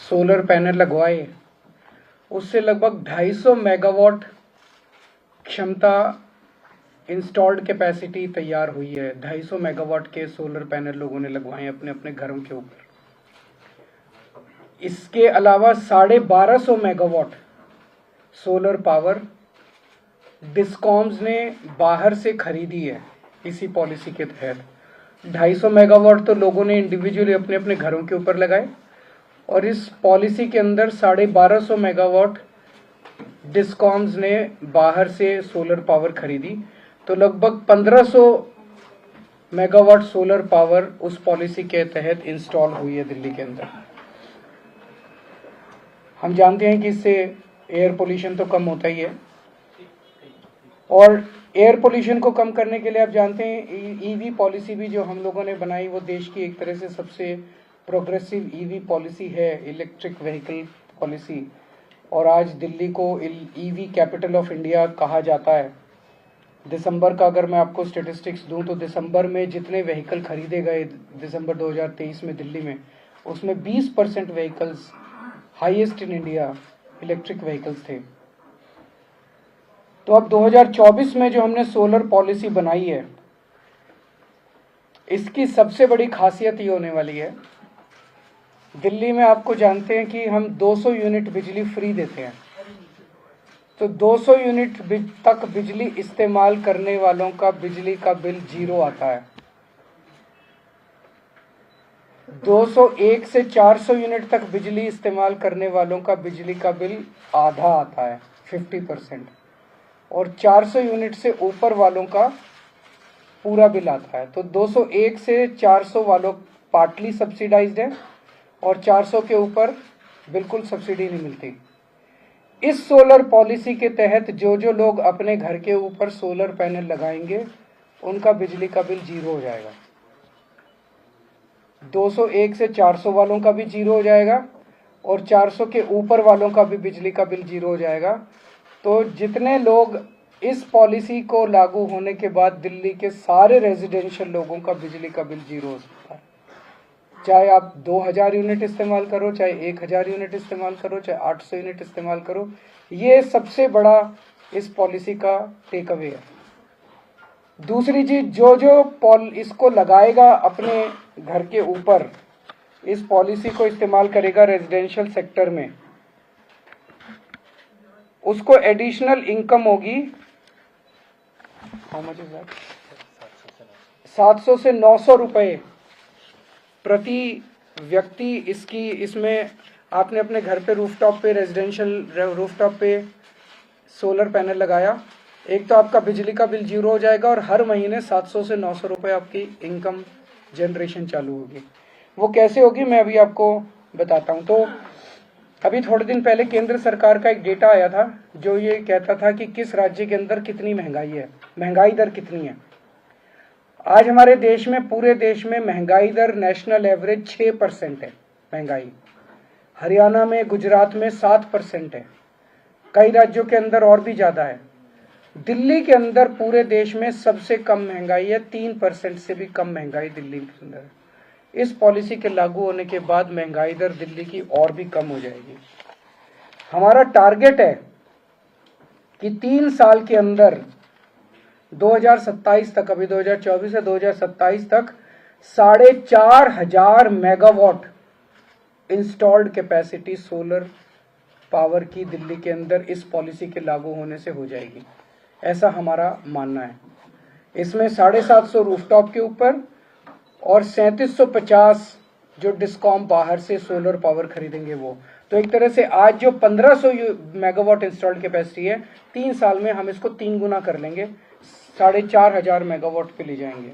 Solar panel लगवाए, उससे लगभग 250 मेगावाट क्षमता इंस्टॉल्ड कैपेसिटी तैयार हुई है। 250 मेगावाट के सोलर पैनल लोगों ने लगवाए अपने अपने घरों के ऊपर। इसके अलावा 1250 मेगावाट सोलर पावर डिस्कॉम्स ने बाहर से खरीदी है इसी पॉलिसी के तहत। 250 मेगावाट तो लोगों ने इंडिविजुअली अपने अपने घरों के ऊपर लगाए, और इस पॉलिसी के अंदर 1250 मेगावाट डिस्कॉम्स ने बाहर से सोलर पावर खरीदी। तो लगभग 1500 मेगावाट सोलर पावर उस पॉलिसी के तहत इंस्टॉल हुई है दिल्ली के अंदर। हम जानते हैं कि इससे एयर पोल्यूशन तो कम होता ही है, और एयर पोल्यूशन को कम करने के लिए आप जानते हैं ईवी पॉलिसी भी जो हम लोगों ने बनाई, वो देश की एक तरह से सबसे प्रोग्रेसिव ईवी पॉलिसी है, इलेक्ट्रिक व्हीकल पॉलिसी। और आज दिल्ली को ईवी कैपिटल ऑफ इंडिया कहा जाता है। दिसंबर का अगर मैं आपको स्टेटिस्टिक्स दूं तो दिसंबर में जितने व्हीकल खरीदे गए दिसंबर 2023 में दिल्ली में, उसमें 20% vehicles highest in India electric vehicles थे। तो अब 2024 में जो हमने सोलर पॉलिसी बनाई है, इसकी सबसे बड़ी खासियत ये होने वाली है, दिल्ली में आपको जानते हैं कि हम 200 यूनिट बिजली फ्री देते हैं। तो 200 यूनिट तक बिजली इस्तेमाल करने वालों का बिजली का बिल 0 आता है। 201 से 400 यूनिट तक बिजली इस्तेमाल करने वालों का बिजली का बिल आधा आता है, 50%, और 400 यूनिट से ऊपर वालों का पूरा बिल आता है। तो 201 से 400 वालों पार्टली सब्सिडाइज्ड है, और 400 के ऊपर बिल्कुल सब्सिडी नहीं मिलती। इस सोलर पॉलिसी के तहत जो जो लोग अपने घर के ऊपर सोलर पैनल लगाएंगे, उनका बिजली का बिल 0 हो जाएगा। 201 से 400 वालों का भी 0 हो जाएगा, और 400 के ऊपर वालों का भी बिजली का बिल 0 हो जाएगा। तो जितने लोग इस पॉलिसी को लागू होने के बाद दिल्ली के सारे रेजिडेंशियल लोगों का बिजली का बिल 0 हो सकता है। चाहे आप 2000 यूनिट इस्तेमाल करो, चाहे 1000 यूनिट इस्तेमाल करो, चाहे 800 यूनिट इस्तेमाल करो, ये सबसे बड़ा इस पॉलिसी का टेक अवे है। दूसरी चीज, जो जो इसको लगाएगा अपने घर के ऊपर, इस पॉलिसी को इस्तेमाल करेगा रेजिडेंशियल सेक्टर में, उसको एडिशनल इनकम होगी। How much is that? 700 से 900 रुपए प्रति व्यक्ति। इसमें आपने अपने घर पे रूफटॉप पे, रेजिडेंशियल रूफटॉप पे सोलर पैनल लगाया, एक तो आपका बिजली का बिल 0 हो जाएगा, और हर महीने 700 से 900 रुपए आपकी इनकम जनरेशन चालू होगी। वो कैसे होगी मैं अभी आपको बताता हूँ। तो अभी थोड़े दिन पहले केंद्र सरकार का एक डेटा आया था जो ये कहता था कि किस राज्य के अंदर कितनी महंगाई है, महंगाई दर कितनी है। आज हमारे देश में, पूरे देश में महंगाई दर नेशनल एवरेज 6% है महंगाई। हरियाणा में, गुजरात में 7% है, कई राज्यों के अंदर और भी ज़्यादा है। दिल्ली के अंदर पूरे देश में सबसे कम महंगाई है, 3% से भी कम महंगाई दिल्ली के अंदर है। इस पॉलिसी के लागू होने के बाद महंगाई दर दिल्ली की और भी कम हो जाएगी। हमारा टारगेट है कि 3 साल के अंदर 2027 तक, अभी 2024 से 2027 तक 4500 megawatt installed capacity solar power की दिल्ली के अंदर इस पॉलिसी के लागू होने से हो जाएगी, ऐसा हमारा मानना है। इसमें 750 रूफटॉप के ऊपर और 3750 जो डिस्कॉम बाहर से सोलर पावर खरीदेंगे वो। तो एक तरह से आज जो 1500 मेगावाट इंस्टॉल्ड कैपेसिटी है, 3 साल में हम इसको 3 गुना कर लेंगे, 4500 मेगावाट पे ले जाएंगे।